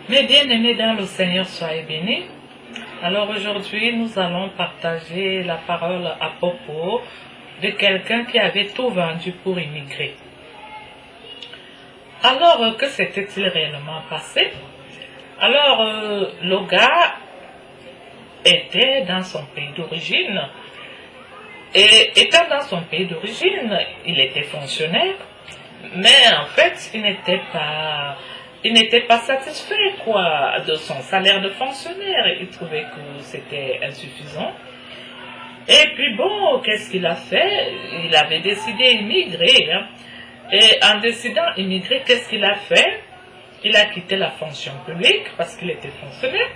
Mes bien-aimés dans le Seigneur, soyez bénis. Alors aujourd'hui, nous allons partager la parole à propos de quelqu'un qui avait tout vendu pour immigrer. Alors, que s'était-il réellement passé? Alors, le gars était dans son pays d'origine. Et étant dans son pays d'origine, il était fonctionnaire. Mais en fait, il n'était pas satisfait de son salaire de fonctionnaire. Il trouvait que c'était insuffisant. Et puis bon, qu'est-ce qu'il a fait? Il avait décidé d'immigrer. Et en décidant d'immigrer, qu'est-ce qu'il a fait? Il a quitté la fonction publique parce qu'il était fonctionnaire.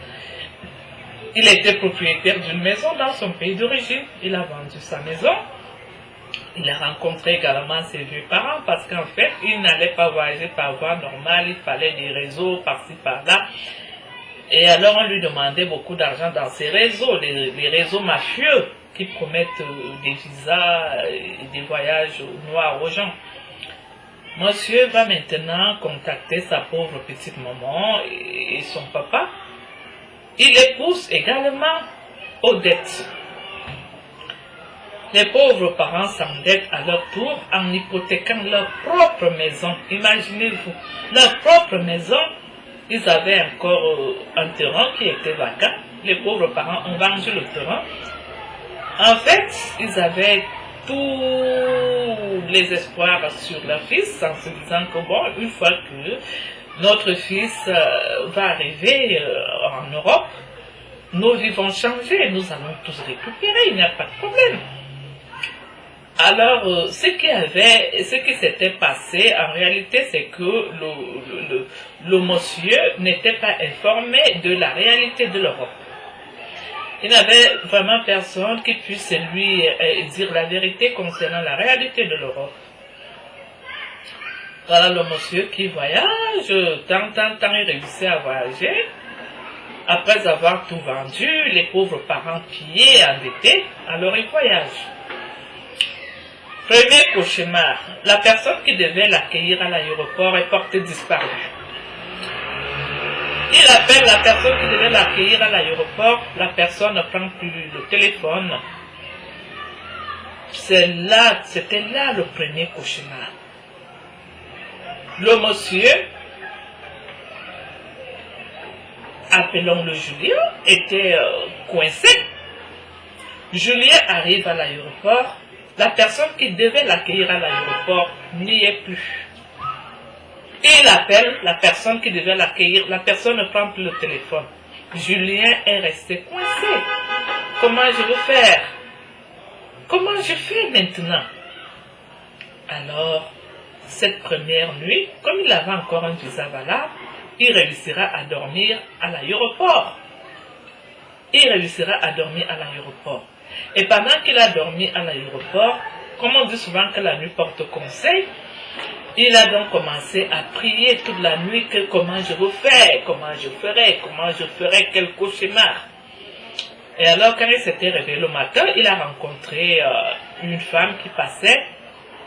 Il était propriétaire d'une maison dans son pays d'origine. Il a vendu sa maison. Il a rencontré également ses vieux parents parce qu'en fait, il n'allait pas voyager par voie normale. Il fallait des réseaux par-ci par-là. Et alors, on lui demandait beaucoup d'argent dans ces réseaux, les réseaux mafieux qui promettent des visas et des voyages noirs aux gens. Monsieur va maintenant contacter sa pauvre petite maman et son papa. Il les pousse également aux dettes. Les pauvres parents s'endettent à leur tour en hypothéquant leur propre maison. Imaginez-vous, leur propre maison, ils avaient encore un terrain qui était vacant. Les pauvres parents ont vendu le terrain. En fait, ils avaient tous les espoirs sur leur fils en se disant que bon, une fois que notre fils va arriver en Europe, nos vies vont changer, nous allons tous récupérer, il n'y a pas de problème. Alors, ce qui s'était passé, en réalité, c'est que le monsieur n'était pas informé de la réalité de l'Europe. Il n'avait vraiment personne qui puisse lui dire la vérité concernant la réalité de l'Europe. Voilà le monsieur qui voyage, tant, il réussit à voyager. Après avoir tout vendu, les pauvres parents pillés, endettés, alors il voyage. Premier cauchemar, la personne qui devait l'accueillir à l'aéroport est portée disparue. Il appelle la personne qui devait l'accueillir à l'aéroport, la personne ne prend plus le téléphone. C'était là le premier cauchemar. Le monsieur, appelons-le Julien, était coincé. Julien arrive à l'aéroport. La personne qui devait l'accueillir à l'aéroport n'y est plus. Il appelle la personne qui devait l'accueillir. La personne ne prend plus le téléphone. Julien est resté coincé. Comment je vais faire? Comment je fais maintenant? Alors, cette première nuit, comme il avait encore un visa valable, il réussira à dormir à l'aéroport. Et pendant qu'il a dormi à l'aéroport, comme on dit souvent que la nuit porte conseil, il a donc commencé à prier toute la nuit que comment je vais faire, comment je ferai, quel cauchemar. Et alors quand il s'était réveillé le matin, il a rencontré une femme qui passait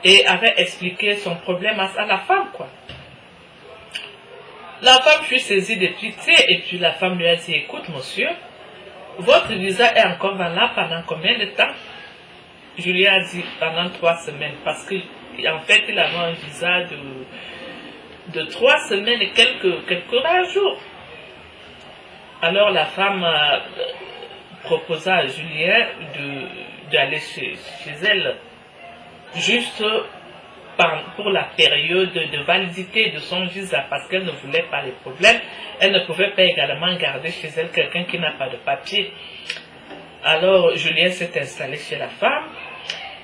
et avait expliqué son problème à la femme, quoi. La femme fut saisie de pitié et puis la femme lui a dit, écoute monsieur, votre visa est encore valable pendant combien de temps? Julien a dit pendant 3 semaines parce qu'en fait il avait un visa de 3 semaines et quelques rares jours. Alors la femme proposa à Julien d'aller chez elle juste pour la période de validité de son visa parce qu'elle ne voulait pas les problèmes. Elle ne pouvait pas également garder chez elle quelqu'un qui n'a pas de papier. Alors Julien s'est installé chez la femme.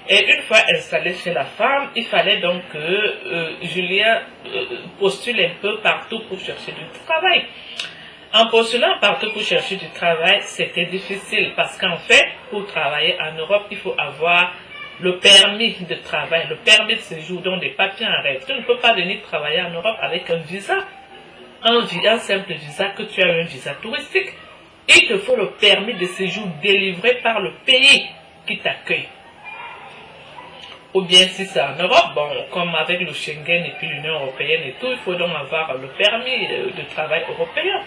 Et une fois installé chez la femme, il fallait donc que Julien postule un peu partout pour chercher du travail. En postulant partout pour chercher du travail, c'était difficile parce qu'en fait, pour travailler en Europe, il faut avoir le permis de travail, le permis de séjour, donc des papiers en règle. Tu ne peux pas venir travailler en Europe avec un visa, un simple visa, que tu as un visa touristique. Il te faut le permis de séjour délivré par le pays qui t'accueille. Ou bien si c'est en Europe, bon, comme avec le Schengen et puis l'Union européenne et tout, il faut donc avoir le permis de travail européen.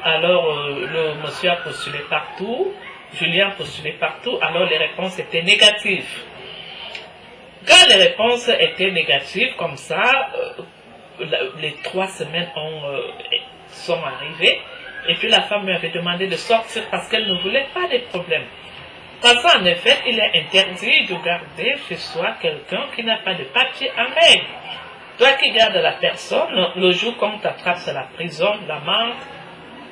Alors, le monsieur a postulé partout, Julien a postulé partout, alors les réponses étaient négatives. Quand les réponses étaient négatives, comme ça, les 3 semaines sont arrivées, et puis la femme lui avait demandé de sortir parce qu'elle ne voulait pas des problèmes. Parce qu'en effet, il est interdit de garder chez soi quelqu'un qui n'a pas de papier en règle. Toi qui gardes la personne, le jour qu'on t'attrape, c'est la prison, l'amende,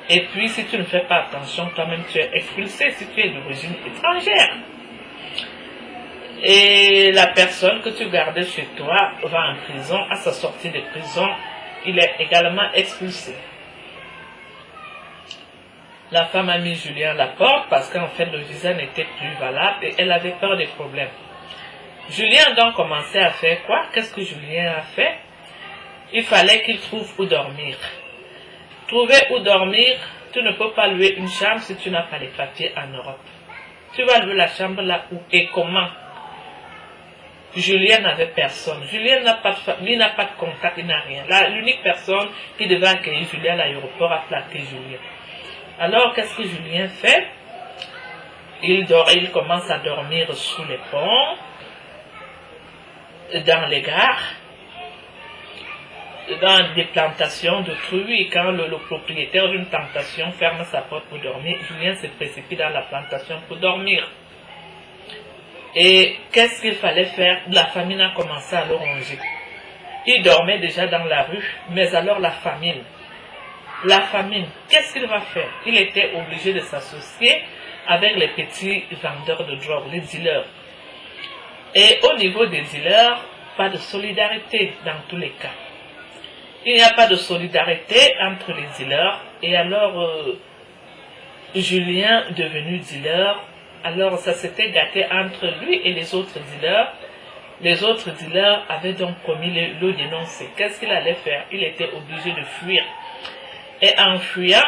et puis si tu ne fais pas attention, toi-même tu es expulsé si tu es d'origine étrangère. Et la personne que tu gardais chez toi va en prison, à sa sortie de prison, il est également expulsé. La femme a mis Julien à la porte parce qu'en fait le visa n'était plus valable et elle avait peur des problèmes. Julien a donc commencé à faire quoi? Qu'est-ce que Julien a fait? Il fallait qu'il trouve où dormir. Trouver où dormir, tu ne peux pas louer une chambre si tu n'as pas les papiers en Europe. Tu vas louer la chambre là où et comment? Julien n'avait personne. Julien n'a pas de famille, il n'a pas de contact, il n'a rien. L'unique personne qui devait accueillir Julien à l'aéroport a plaqué Julien. Alors, qu'est-ce que Julien fait? Il commence à dormir sous les ponts, dans les gares, dans des plantations de fruits. Et quand le propriétaire d'une plantation ferme sa porte pour dormir, Julien se précipite dans la plantation pour dormir. Et qu'est-ce qu'il fallait faire? La famine a commencé à le ronger. Il dormait déjà dans la rue, mais alors la famine, qu'est-ce qu'il va faire? Il était obligé de s'associer avec les petits vendeurs de drogue, les dealers. Et au niveau des dealers, pas de solidarité dans tous les cas. Il n'y a pas de solidarité entre les dealers. Et alors, Julien, devenu dealer, alors ça s'était gâté entre lui et les autres dealers. Les autres dealers avaient donc promis de le dénoncer. Qu'est-ce qu'il allait faire? Il était obligé de fuir. Et en fuyant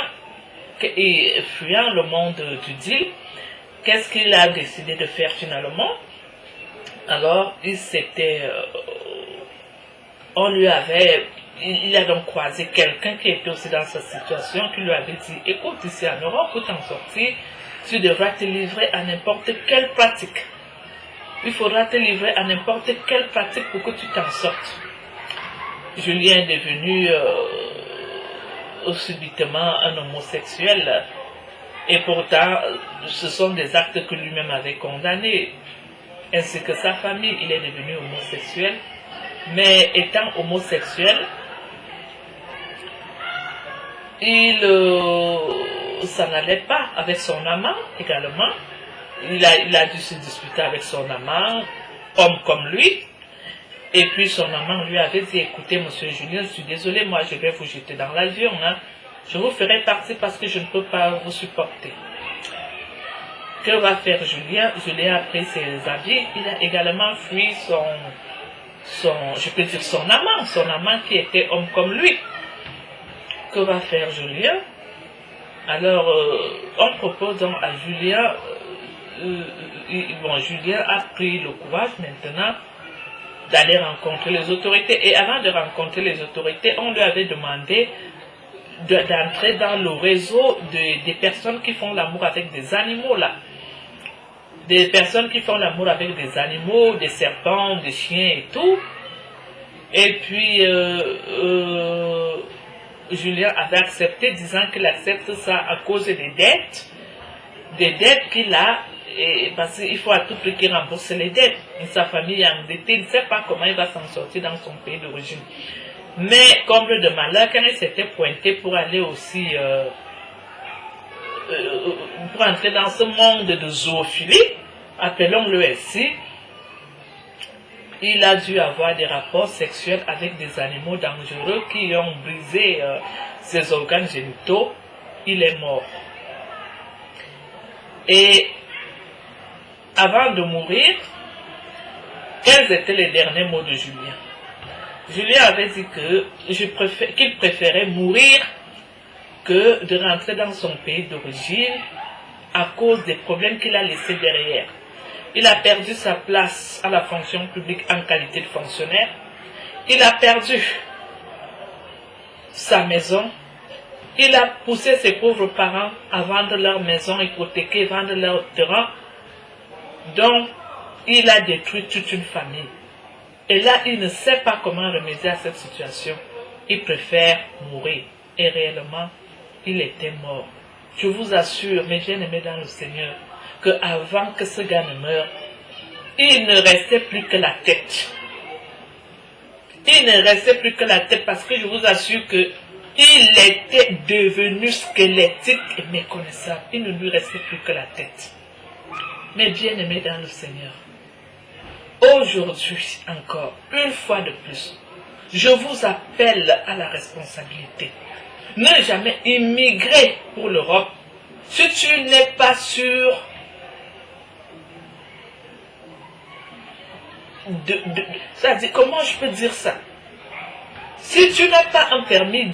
le monde du deal, qu'est-ce qu'il a décidé de faire finalement? Alors, il a donc croisé quelqu'un qui était aussi dans sa situation, qui lui avait dit, écoute, ici en Europe, pour t'en sortir, tu devras te livrer à n'importe quelle pratique. Il faudra te livrer à n'importe quelle pratique pour que tu t'en sortes. Julien est devenu subitement un homosexuel. Et pourtant, ce sont des actes que lui-même avait condamnés. Ainsi que sa famille, il est devenu homosexuel. Mais étant homosexuel, ça n'allait pas avec son amant également. Il a dû se disputer avec son amant, homme comme lui. Et puis son amant lui avait dit, écoutez monsieur Julien, je suis désolé, moi je vais vous jeter dans l'avion. Hein. Je vous ferai partir parce que je ne peux pas vous supporter. Que va faire Julien? Julien a pris ses habits. Il a également fui son amant qui était homme comme lui. Que va faire Julien? Alors, on propose donc à Julien, Julien a pris le courage maintenant d'aller rencontrer les autorités. Et avant de rencontrer les autorités, on lui avait demandé d'entrer dans le réseau des personnes qui font l'amour avec des animaux là. Des personnes qui font l'amour avec des animaux, des serpents, des chiens et tout. Et puis, Julien avait accepté, disant qu'il accepte ça à cause des dettes qu'il a, parce qu'il faut à tout prix qu'il rembourse les dettes. Sa famille est endettée, il ne sait pas comment il va s'en sortir dans son pays d'origine. Mais, comble de malheur, quand il s'était pointé pour aller aussi, pour entrer dans ce monde de zoophilie, appelons-le ainsi, il a dû avoir des rapports sexuels avec des animaux dangereux qui ont brisé ses organes génitaux. Il est mort. Et avant de mourir, quels étaient les derniers mots de Julien? Julien avait dit qu'il préférait mourir que de rentrer dans son pays d'origine à cause des problèmes qu'il a laissés derrière. Il a perdu sa place à la fonction publique en qualité de fonctionnaire. Il a perdu sa maison. Il a poussé ses pauvres parents à vendre leur maison hypothéquée, vendre leur terrain. Donc, il a détruit toute une famille. Et là, il ne sait pas comment remédier à cette situation. Il préfère mourir. Et réellement, il était mort. Je vous assure, mes bien-aimés dans le Seigneur, qu'avant que ce gars ne meure, il ne restait plus que la tête. Il ne restait plus que la tête parce que je vous assure que il était devenu squelettique et méconnaissable. Il ne lui restait plus que la tête. Mes bien-aimés dans le Seigneur, aujourd'hui encore, une fois de plus, je vous appelle à la responsabilité. Ne jamais immigrer pour l'Europe si tu n'es pas sûr c'est-à-dire, comment je peux dire ça? Si tu n'as pas un permis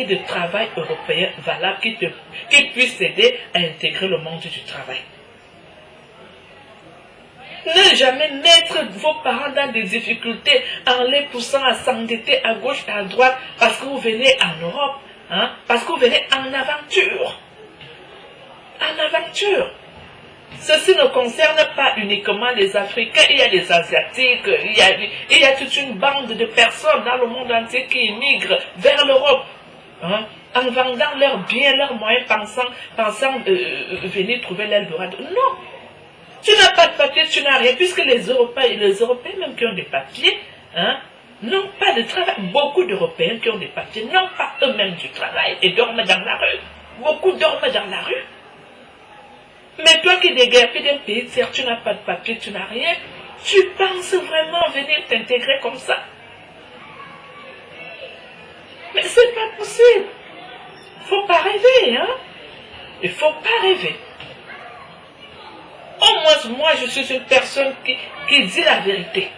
de travail européen valable qui puisse t'aider à intégrer le monde du travail. Ne jamais mettre vos parents dans des difficultés en les poussant à s'endetter à gauche et à droite parce que vous venez en Europe, hein, parce que vous venez en aventure. En aventure. Ceci ne concerne pas uniquement les Africains, il y a les Asiatiques, il y a toute une bande de personnes dans le monde entier qui émigrent vers l'Europe, hein, en vendant leurs biens, leurs moyens, pensant venir trouver l'Eldorado. Non, tu n'as pas de papier, tu n'as rien, puisque les Européens même qui ont des papiers, hein, n'ont pas de travail. Beaucoup d'Européens qui ont des papiers n'ont pas eux-mêmes du travail et dorment dans la rue. Beaucoup dorment dans la rue. Mais toi qui déguerpis d'un pays tiers, tu n'as pas de papier, tu n'as rien, tu penses vraiment venir t'intégrer comme ça? Mais c'est pas possible. Faut pas rêver, hein? Il faut pas rêver. Au moins, moi, je suis une personne qui dit la vérité.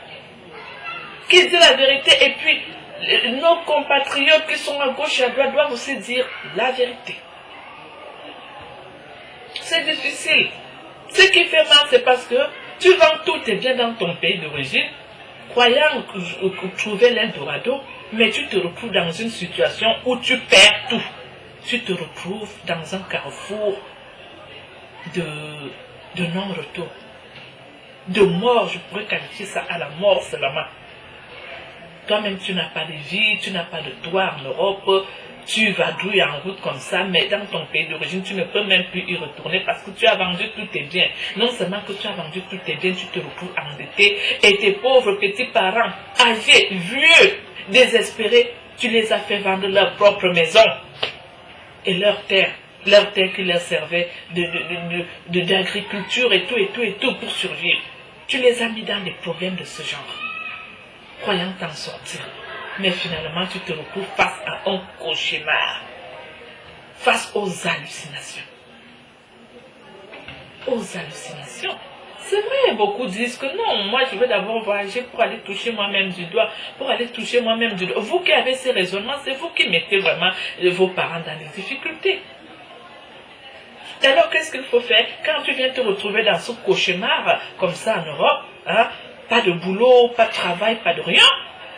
Qui dit la vérité, et puis, nos compatriotes qui sont à gauche et à droite doivent aussi dire la vérité. C'est difficile. Ce qui fait mal, c'est parce que tu vends tous tes biens dans ton pays d'origine, croyant trouver l'Eldorado, mais tu te retrouves dans une situation où tu perds tout. Tu te retrouves dans un carrefour de non-retour. De mort, je pourrais qualifier ça à la mort seulement. Toi-même, tu n'as pas de vie, tu n'as pas de toit en Europe, tu vadrouilles en route comme ça, mais dans ton pays d'origine, tu ne peux même plus y retourner parce que tu as vendu tous tes biens. Non seulement que tu as vendu tous tes biens, tu te retrouves endetté et tes pauvres petits parents, âgés, vieux, désespérés, tu les as fait vendre leur propre maison et leur terre qui leur servait d'agriculture et tout pour survivre. Tu les as mis dans des problèmes de ce genre, croyant t'en sortir. Mais finalement, tu te retrouves face à un cauchemar, face aux hallucinations. Aux hallucinations. C'est vrai, beaucoup disent que non, moi je veux d'abord voyager pour aller toucher moi-même du doigt, Vous qui avez ces raisonnements, c'est vous qui mettez vraiment vos parents dans des difficultés. Alors qu'est-ce qu'il faut faire quand tu viens te retrouver dans ce cauchemar, comme ça en Europe, hein, pas de boulot, pas de travail, pas de rien?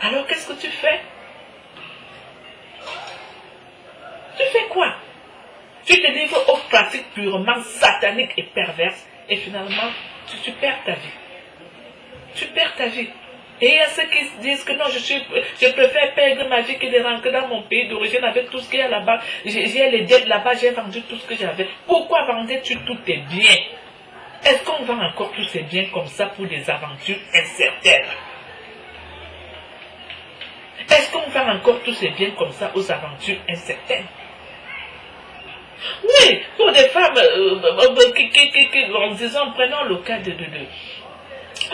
Alors qu'est-ce que tu fais? Tu fais quoi? Tu te livres aux pratiques purement sataniques et perverses et finalement, tu perds ta vie. Tu perds ta vie. Et il y a ceux qui se disent que non, je préfère perdre ma vie que de rentrer dans mon pays d'origine avec tout ce qu'il y a là-bas. J'ai les dettes là-bas, j'ai vendu tout ce que j'avais. Pourquoi vendais-tu tous tes biens? Est-ce qu'on vend encore tous ces biens comme ça pour des aventures incertaines? Est-ce qu'on vend encore tous ces biens comme ça aux aventures incertaines? Oui, pour des femmes, en disant, prenons le cas de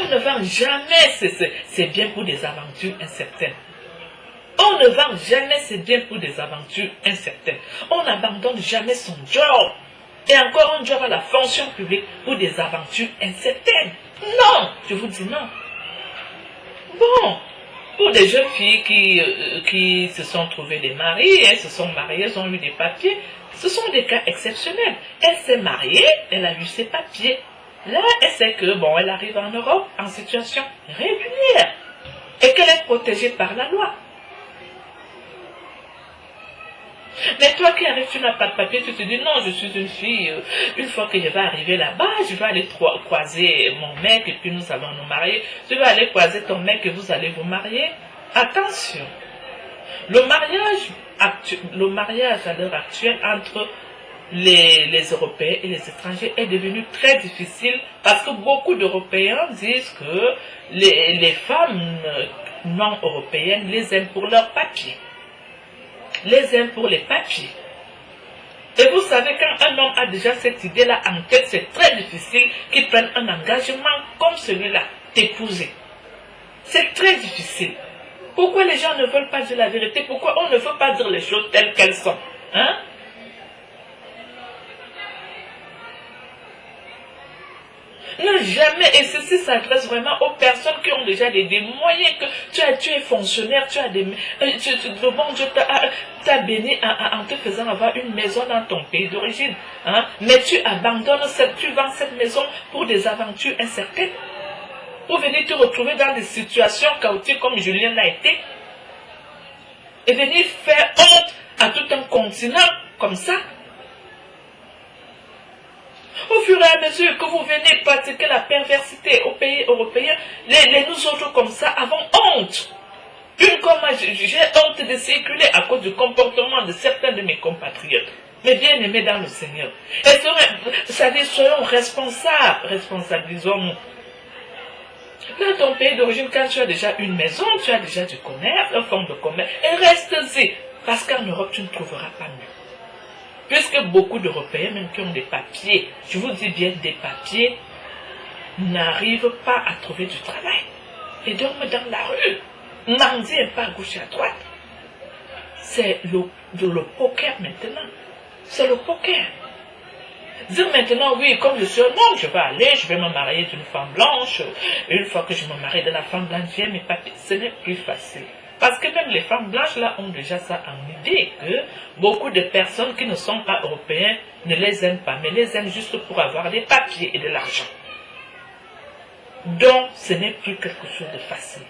on ne vend jamais ces biens pour des aventures incertaines. On ne vend jamais ces biens pour des aventures incertaines. On n'abandonne jamais son job. Et encore un job à la fonction publique pour des aventures incertaines. Non, je vous dis non. Bon, pour des jeunes filles qui se sont trouvées des maris, elles se sont mariées, elles ont eu des papiers, ce sont des cas exceptionnels. Elle s'est mariée, elle a eu ses papiers. Là, elle sait que, bon, elle arrive en Europe en situation régulière et qu'elle est protégée par la loi. Mais toi qui arrives, tu n'as pas de papier, tu te dis non, je suis une fille, une fois que je vais arriver là-bas, je vais aller croiser mon mec et puis nous allons nous marier. Tu vas aller croiser ton mec et vous allez vous marier. Attention, le mariage à l'heure actuelle entre les Européens et les étrangers est devenu très difficile parce que beaucoup d'Européens disent que les femmes non européennes les aiment pour leurs papiers. Les aiment pour les papiers. Et vous savez, quand un homme a déjà cette idée-là en tête, c'est très difficile qu'il prenne un engagement comme celui-là, t'épouser. C'est très difficile. Pourquoi les gens ne veulent pas dire la vérité? Pourquoi on ne veut pas dire les choses telles qu'elles sont? Hein? Non, jamais. Et ceci s'adresse vraiment aux personnes qui ont déjà des moyens, que tu es fonctionnaire, tu as des... le bon Dieu t'a béni en te faisant avoir une maison dans ton pays d'origine. Hein? Mais tu abandonnes, tu vends cette maison pour des aventures incertaines. Pour venir te retrouver dans des situations chaotiques comme Julien l'a été. Et venir faire honte à tout un continent comme ça. Au fur et à mesure que vous venez pratiquer la perversité au pays européen, nous autres comme ça avons honte. Une comme moi, j'ai honte de circuler à cause du comportement de certains de mes compatriotes. Mais bien aimés dans le Seigneur. Et c'est-à-dire, soyons responsables, responsabilisons-nous. Dans ton pays d'origine, quand tu as déjà une maison, tu as déjà du commerce, un fonds de commerce, et reste-y. Parce qu'en Europe, tu ne trouveras pas mieux. Puisque beaucoup d'Européens, même qui ont des papiers, je vous dis bien des papiers, n'arrivent pas à trouver du travail. Et dorment dans la rue, mendient un peu à gauche et à droite. C'est le poker maintenant. C'est le poker. Dire maintenant, oui, comme je suis un homme, je vais aller, je vais me marier d'une femme blanche. Une fois que je me marie de la femme blanche, j'ai mes papiers. Ce n'est plus facile. Parce que même les femmes blanches là ont déjà ça en idée, que beaucoup de personnes qui ne sont pas européennes ne les aiment pas, mais les aiment juste pour avoir des papiers et de l'argent. Donc, ce n'est plus quelque chose de facile.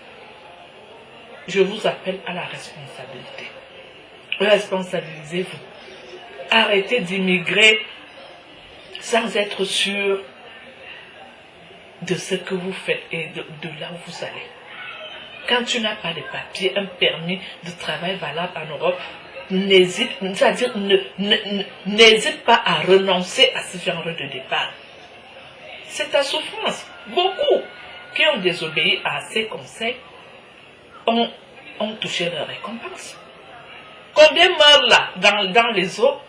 Je vous appelle à la responsabilité. Responsabilisez-vous. Arrêtez d'immigrer sans être sûr de ce que vous faites et de là où vous allez. Quand tu n'as pas de papier, un permis de travail valable en Europe, n'hésite pas à renoncer à ce genre de départ. C'est ta souffrance. Beaucoup qui ont désobéi à ces conseils ont touché leur récompense. Combien meurent là, dans les eaux?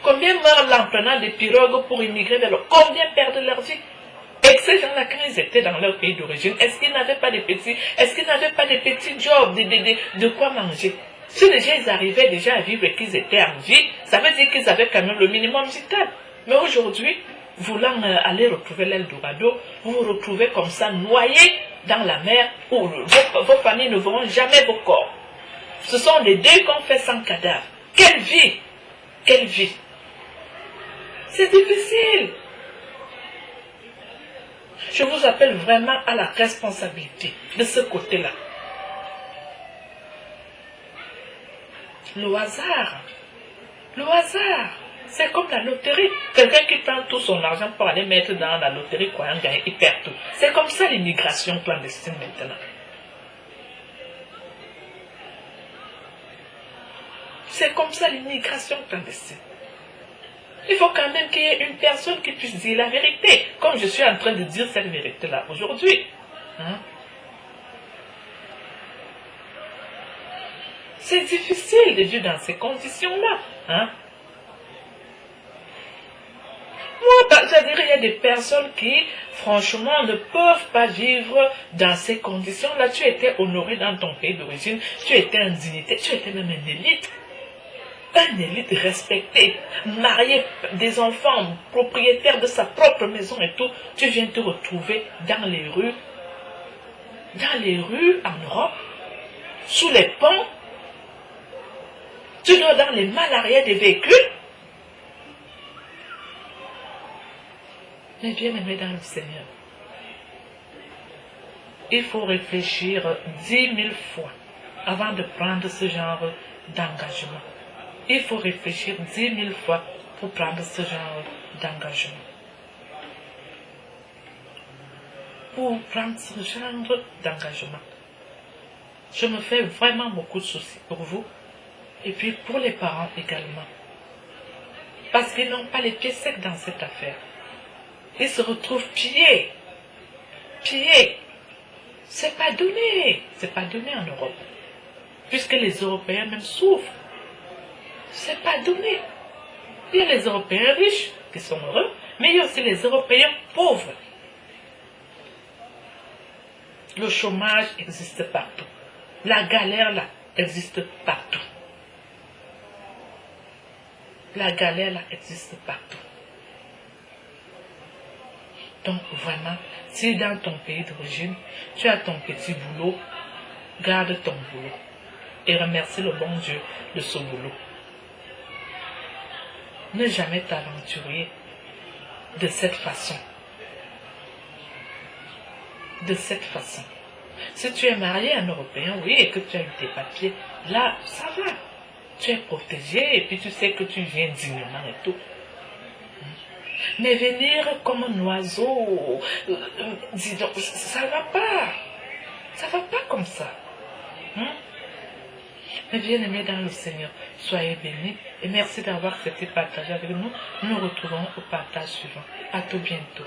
Combien meurent là en prenant des pirogues pour immigrer vers l'eau? Combien perdent leur vie? Et que ces gens-là, quand ils étaient dans leur pays d'origine, est-ce qu'ils n'avaient pas des petits jobs, de quoi manger? Si les gens ils arrivaient déjà à vivre et qu'ils étaient en vie, ça veut dire qu'ils avaient quand même le minimum vital. Mais aujourd'hui, voulant aller retrouver l'Eldorado, vous vous retrouvez comme ça, noyés dans la mer, où vos familles ne verront jamais vos corps. Ce sont des deuils qu'on fait sans cadavre. Quelle vie! Quelle vie! C'est difficile. Je vous appelle vraiment à la responsabilité de ce côté-là. Le hasard, c'est comme la loterie. Quelqu'un qui prend tout son argent pour aller mettre dans la loterie, croyant gagner, il perd tout. C'est comme ça l'immigration clandestine maintenant. C'est comme ça l'immigration clandestine. Il faut quand même qu'il y ait une personne qui puisse dire la vérité, comme je suis en train de dire cette vérité-là aujourd'hui. C'est difficile de vivre dans ces conditions-là. Moi, c'est-à-dire, il y a des personnes qui, franchement, ne peuvent pas vivre dans ces conditions-là. Tu étais honoré dans ton pays d'origine, tu étais en dignité, tu étais même une élite. Un élite respecté, marié, des enfants, propriétaire de sa propre maison et tout, tu viens te retrouver dans les rues en Europe, sous les ponts, tu dois dans les mal arrière des véhicules. Mais bien aimé dans le Seigneur, il faut réfléchir 10 000 fois avant de prendre ce genre d'engagement. Il faut réfléchir 10 000 fois pour prendre ce genre d'engagement. Pour prendre ce genre d'engagement. Je me fais vraiment beaucoup de soucis pour vous et puis pour les parents également. Parce qu'ils n'ont pas les pieds secs dans cette affaire. Ils se retrouvent pillés. Pillés. C'est pas donné en Europe. Puisque les Européens même souffrent. C'est pas donné. Il y a les Européens riches qui sont heureux, mais il y a aussi les Européens pauvres. Le chômage existe partout. La galère là existe partout. La galère là existe partout. Donc vraiment, si dans ton pays d'origine, tu as ton petit boulot, garde ton boulot et remercie le bon Dieu de ce boulot. Ne jamais t'aventurer de cette façon. De cette façon. Si tu es marié à un Européen, oui, et que tu as eu tes papiers, là, ça va. Tu es protégé et puis tu sais que tu viens dignement et tout. Mais venir comme un oiseau, dis donc, ça va pas. Ça va pas comme ça. Mais bien aimés dans le Seigneur, soyez bénis et merci d'avoir été partagé avec nous. Nous nous retrouvons au partage suivant. À tout bientôt.